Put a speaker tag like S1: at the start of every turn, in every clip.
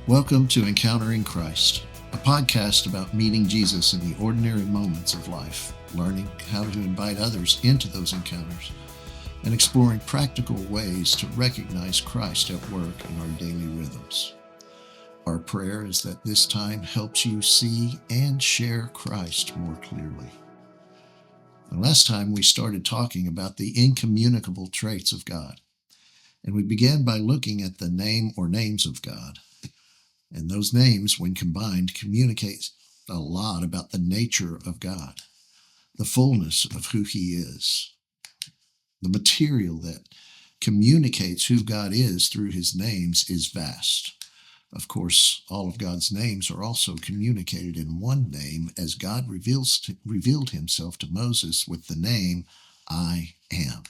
S1: Welcome to Encountering Christ, a podcast about meeting Jesus in the ordinary moments of life, learning how to invite others into those encounters, and exploring practical ways to recognize Christ at work in our daily rhythms. Our prayer is that this time helps you see and share Christ more clearly. And last time we started talking about the incommunicable traits of God, and we began by looking at the name or names of God. And those names, when combined, communicate a lot about the nature of God, the fullness of who He is. The material that communicates who God is through His names is vast. Of course, all of God's names are also communicated in one name, as God revealed Himself to Moses with the name, I am.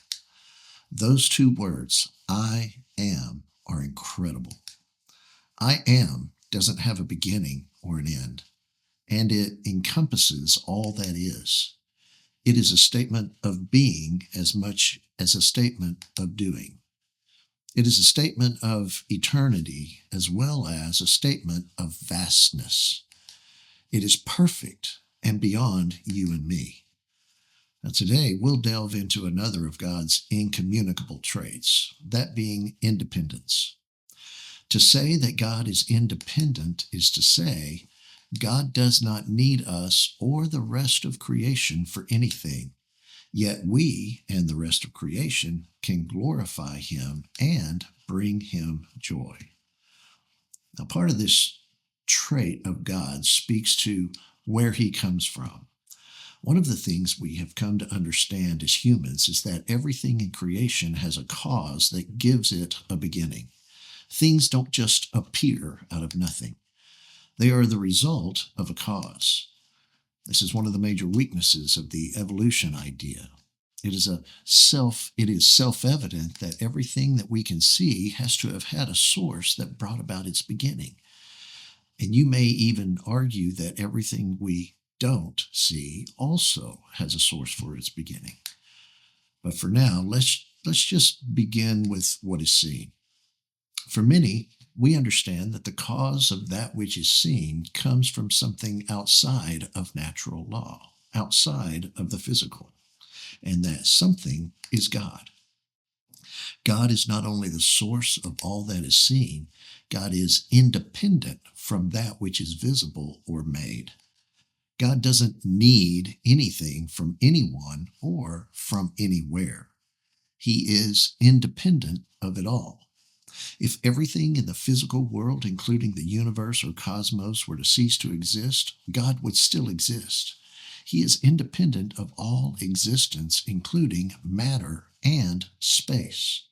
S1: Those two words, I am, are incredible. I am doesn't have a beginning or an end, and it encompasses all that is. It is a statement of being as much as a statement of doing. It is a statement of eternity as well as a statement of vastness. It is perfect and beyond you and me. Now today we'll delve into another of God's incommunicable traits, that being independence. To say that God is independent is to say God does not need us or the rest of creation for anything, yet we and the rest of creation can glorify Him and bring Him joy. Now, part of this trait of God speaks to where He comes from. One of the things we have come to understand as humans is that everything in creation has a cause that gives it a beginning. Things don't just appear out of nothing. They are the result of a cause. This is one of the major weaknesses of the evolution idea. It is self-evident that everything that we can see has to have had a source that brought about its beginning. And you may even argue that everything we don't see also has a source for its beginning. But for now, let's just begin with what is seen. For many, we understand that the cause of that which is seen comes from something outside of natural law, outside of the physical, and that something is God. God is not only the source of all that is seen, God is independent from that which is visible or made. God doesn't need anything from anyone or from anywhere. He is independent of it all. If everything in the physical world, including the universe or cosmos, were to cease to exist, God would still exist. He is independent of all existence, including matter and space.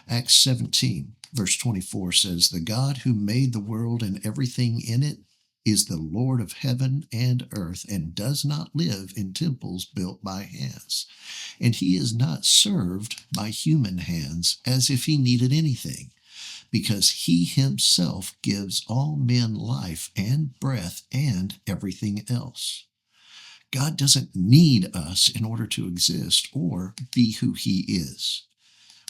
S1: Acts 17, verse 24 says, "The God who made the world and everything in it is the Lord of heaven and earth, and does not live in temples built by hands. And He is not served by human hands as if He needed anything, because He Himself gives all men life and breath and everything else." God doesn't need us in order to exist or be who He is.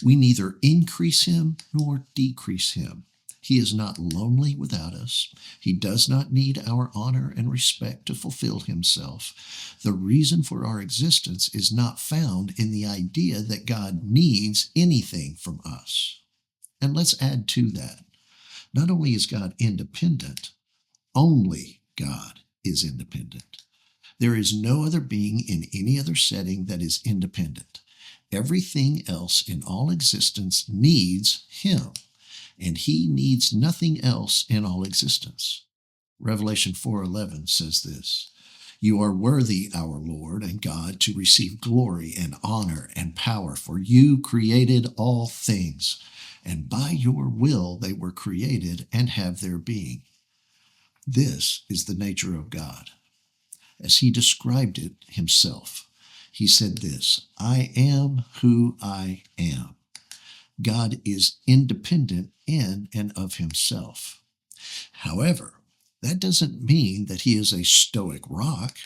S1: We neither increase Him nor decrease Him. He is not lonely without us. He does not need our honor and respect to fulfill Himself. The reason for our existence is not found in the idea that God needs anything from us. And let's add to that. Not only is God independent, only God is independent. There is no other being in any other setting that is independent. Everything else in all existence needs Him, and He needs nothing else in all existence. Revelation 4:11 says this, "You are worthy, our Lord and God, to receive glory and honor and power, for You created all things, and by Your will they were created and have their being." This is the nature of God. As He described it Himself, He said this, "I am who I am." God is independent in and of Himself. However, that doesn't mean that He is a stoic rock.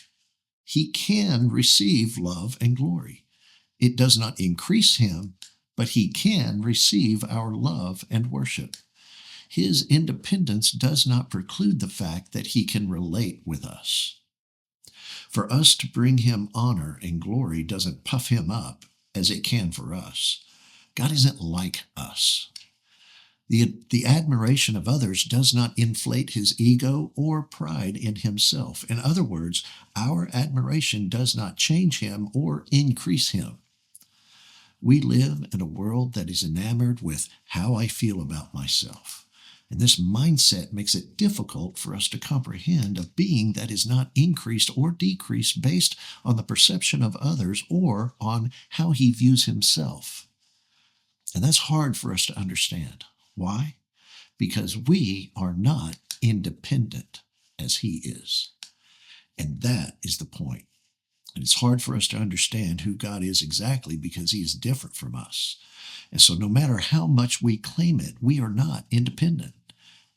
S1: He can receive love and glory. It does not increase Him, but He can receive our love and worship. His independence does not preclude the fact that he can relate with us. For us to bring him honor and glory doesn't puff him up as it can for us. God isn't like us. The admiration of others does not inflate his ego or pride in himself. In other words, our admiration does not change him or increase him. We live in a world that is enamored with how I feel about myself. And this mindset makes it difficult for us to comprehend a being that is not increased or decreased based on the perception of others or on how he views himself. And that's hard for us to understand. Why? Because we are not independent as he is. And that is the point. And it's hard for us to understand who God is exactly because he is different from us. And so no matter how much we claim it, we are not independent.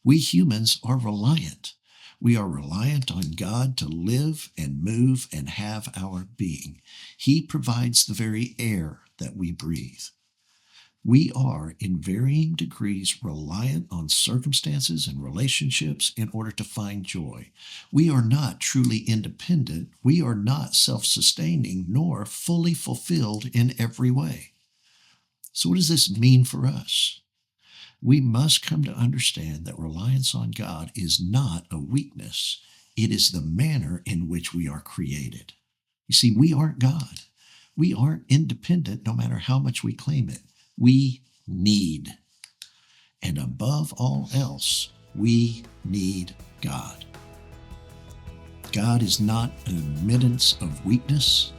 S1: We humans are reliant. We are reliant on God to live and move and have our being. He provides the very air that we breathe. We are, in varying degrees, reliant on circumstances and relationships in order to find joy. We are not truly independent. We are not self-sustaining, nor fully fulfilled in every way. So what does this mean for us? We must come to understand that reliance on God is not a weakness. It is the manner in which we are created. You see, we aren't God. We aren't independent no matter how much we claim it. We need. And above all else, we need God. God is not an admittance of weakness.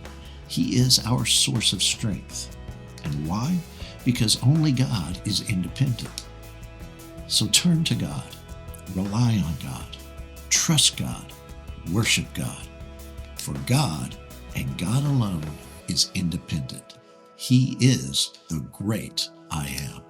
S1: He is our source of strength. And why? Because only God is independent. So turn to God, rely on God, trust God, worship God. For God and God alone is independent. He is the great I am.